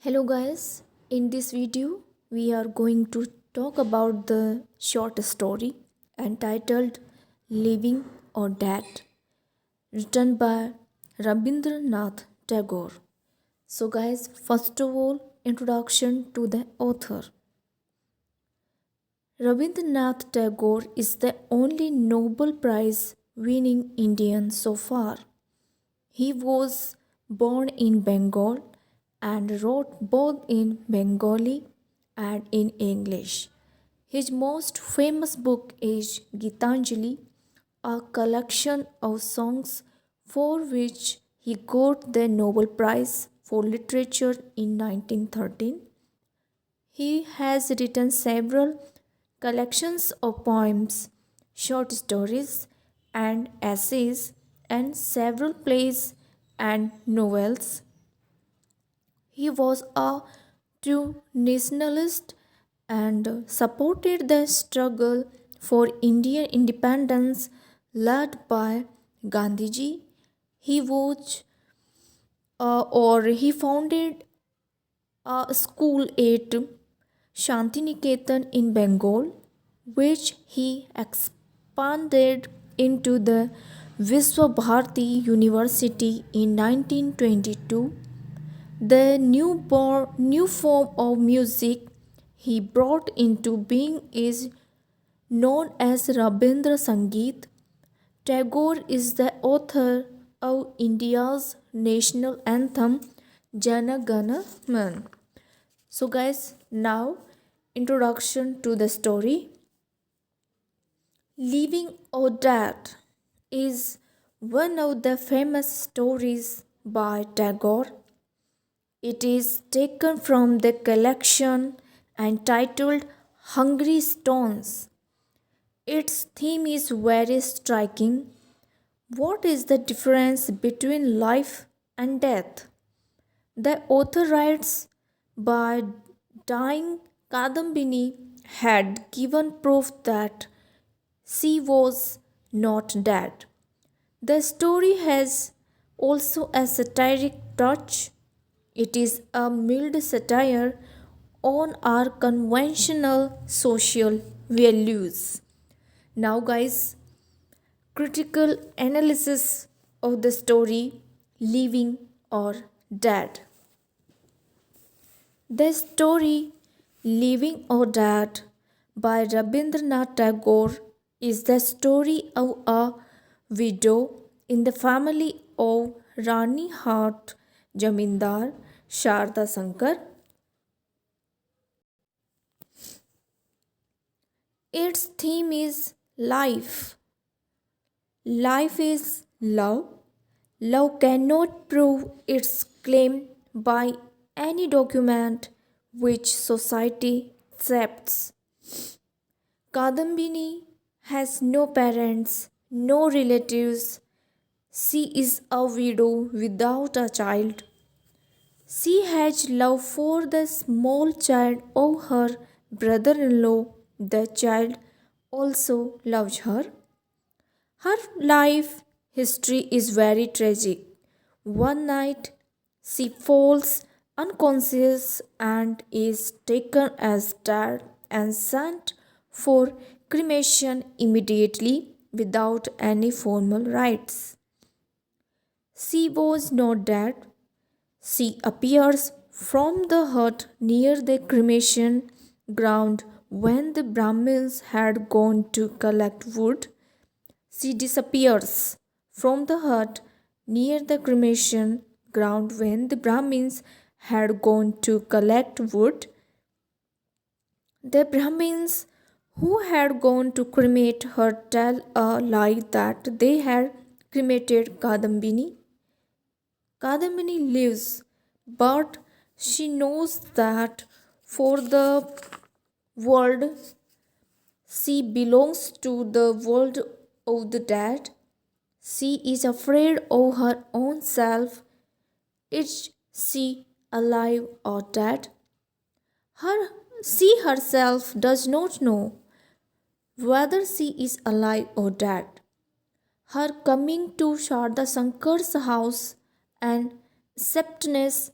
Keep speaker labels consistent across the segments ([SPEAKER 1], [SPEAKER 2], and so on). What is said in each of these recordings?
[SPEAKER 1] Hello guys, in this video we are going to talk about the short story entitled Living or Dead, written by Rabindranath Tagore. So guys, first of all, introduction to the author. Rabindranath Tagore is the only Nobel Prize winning Indian so far. He was born in Bengal and wrote both in Bengali and in English. His most famous book is Gitanjali, a collection of songs for which he got the Nobel Prize for Literature in 1913. He has written several collections of poems, short stories, and essays, and several plays and novels. He was a true nationalist and supported the struggle for Indian independence led by Gandhiji. He was or he founded a school at Shantiniketan in Bengal, which he expanded into the Visva University in 1922. The new form of music he brought into being is known as Rabindra Sangeet. Tagore is the author of India's national anthem Jana Gana Man. So guys, now introduction to the story. Living or Dead is one of the famous stories by Tagore. It is taken from the collection entitled Hungry Stones. Its theme is very striking. What is the difference between life and death? The author writes, by dying, Kadambini had given proof that she was not dead. The story has also a satiric touch. It is a mild satire on our conventional social values. Now, guys, critical analysis of the story Living or Dead. The story Living or Dead by Rabindranath Tagore is the story of a widow in the family of Rani Hat Jamindar Sharda Sankar. Its theme is life. Life is love. Love cannot prove its claim by any document which society accepts. Kadambini has no parents, no relatives. She is a widow without a child. She has love for the small child of her brother in law. The child also loves her. Her life history is very tragic. One night, she falls unconscious and is taken as dead and sent for cremation immediately without any formal rites. She was not dead. She appears from the hut near the cremation ground when the Brahmins had gone to collect wood. She disappears from the hut near the cremation ground when the Brahmins had gone to collect wood. The Brahmins who had gone to cremate her tell a lie that they had cremated Kadambini. Kadambini lives, but she knows that for the world she belongs to the world of the dead. She is afraid of her own self. Is she alive or dead? Her, she herself does not know whether she is alive or dead. Her coming to Sharda Sankar's house and acceptance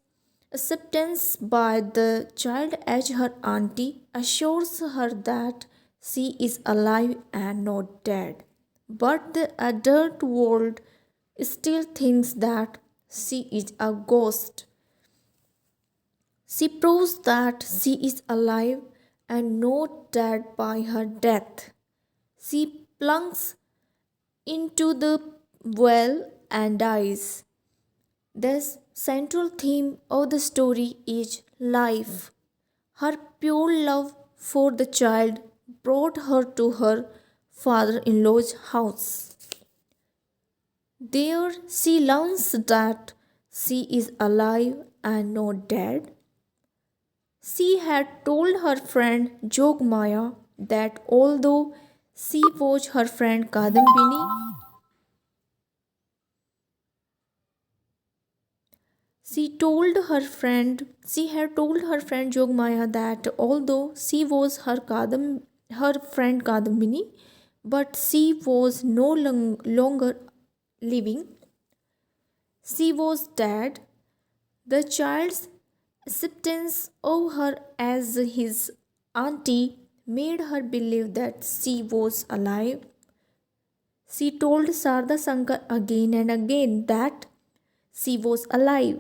[SPEAKER 1] Acceptance by the child as her auntie assures her that she is alive and not dead. But the adult world still thinks that she is a ghost. She proves that she is alive and not dead by her death. She plunges into the well and dies. The central theme of the story is life. Her pure love for the child brought her to her father in law's house. There she learns that she is alive and not dead. She had told her friend Jogmaya that although she was her friend Kadambini, she had told her friend Jogmaya that although she was her friend Kadambini, but she was no longer living. She was dead. The child's acceptance of her as his auntie made her believe that she was alive. She told Sarda Shankar again and again that she was alive,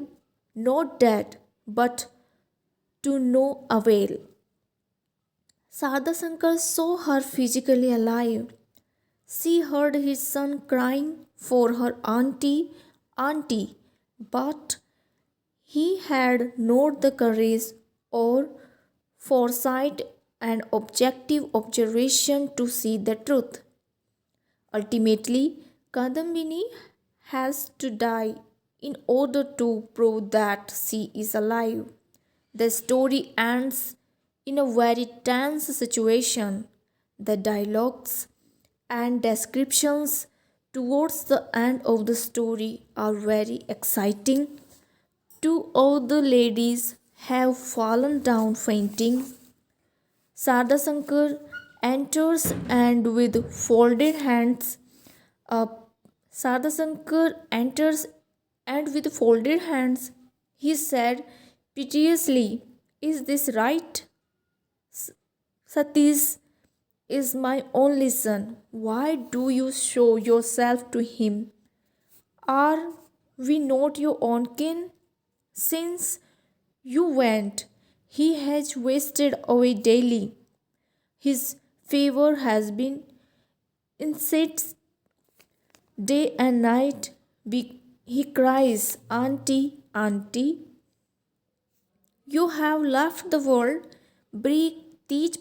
[SPEAKER 1] not dead, but to no avail. Sarda Shankar saw her physically alive. She heard his son crying for her auntie, but he had not the courage or foresight and objective observation to see the truth. Ultimately, Kadambini has to die in order to prove that she is alive. The story ends in a very tense situation. The dialogues and descriptions towards the end of the story are very exciting. Two of the ladies have fallen down fainting. Sardasankar enters and with folded hands, uh, Sardasankar enters and with folded hands, he said piteously, "Is this right? Satish is my only son. Why do you show yourself to him? Are we not your own kin? Since you went, he has wasted away daily. His favor has been incensed day and night. He cries, Auntie, Auntie, you have left the world. Break these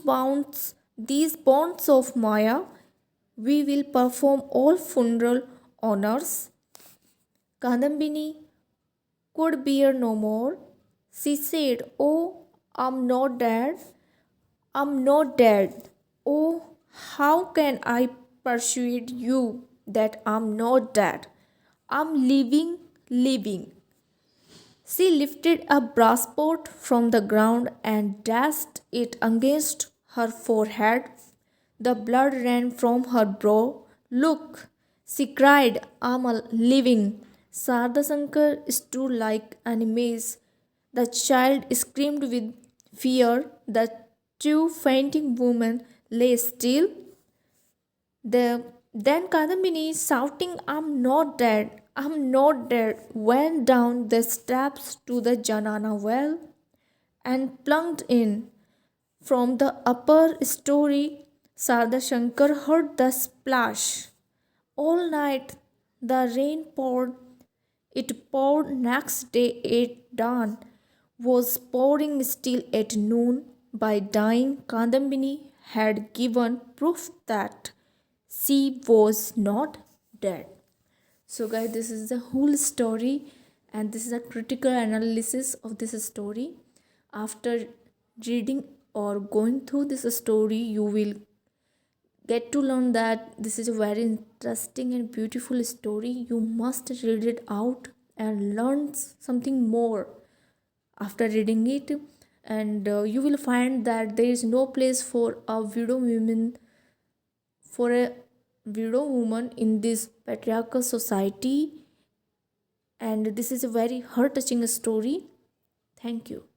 [SPEAKER 1] bonds of Maya. We will perform all funeral honors." Kadambini could bear no more. She said, "Oh, I'm not dead. I'm not dead. Oh, how can I persuade you that I'm not dead? I'm living." She lifted a brass pot from the ground and dashed it against her forehead. The blood ran from her brow. "Look," she cried, "I'm living." Sardasankar stood like an image. The child screamed with fear. The two fainting women lay still. Then Kadambini, shouting, I'm not dead, went down the steps to the Janana well and plunged in. From the upper story, Sarda Shankar heard the splash. All night the rain poured. It poured next day at dawn, was pouring still at noon. By dying, Kadambini had given proof that she was not dead. So, guys, this is the whole story, and this is a critical analysis of this story. After reading or going through this story, you will get to learn that this is a very interesting and beautiful story. You must read it out and learn something more after reading it, and you will find that there is no place for a widow woman in this patriarchal society, and this is a very heart touching story. Thank you.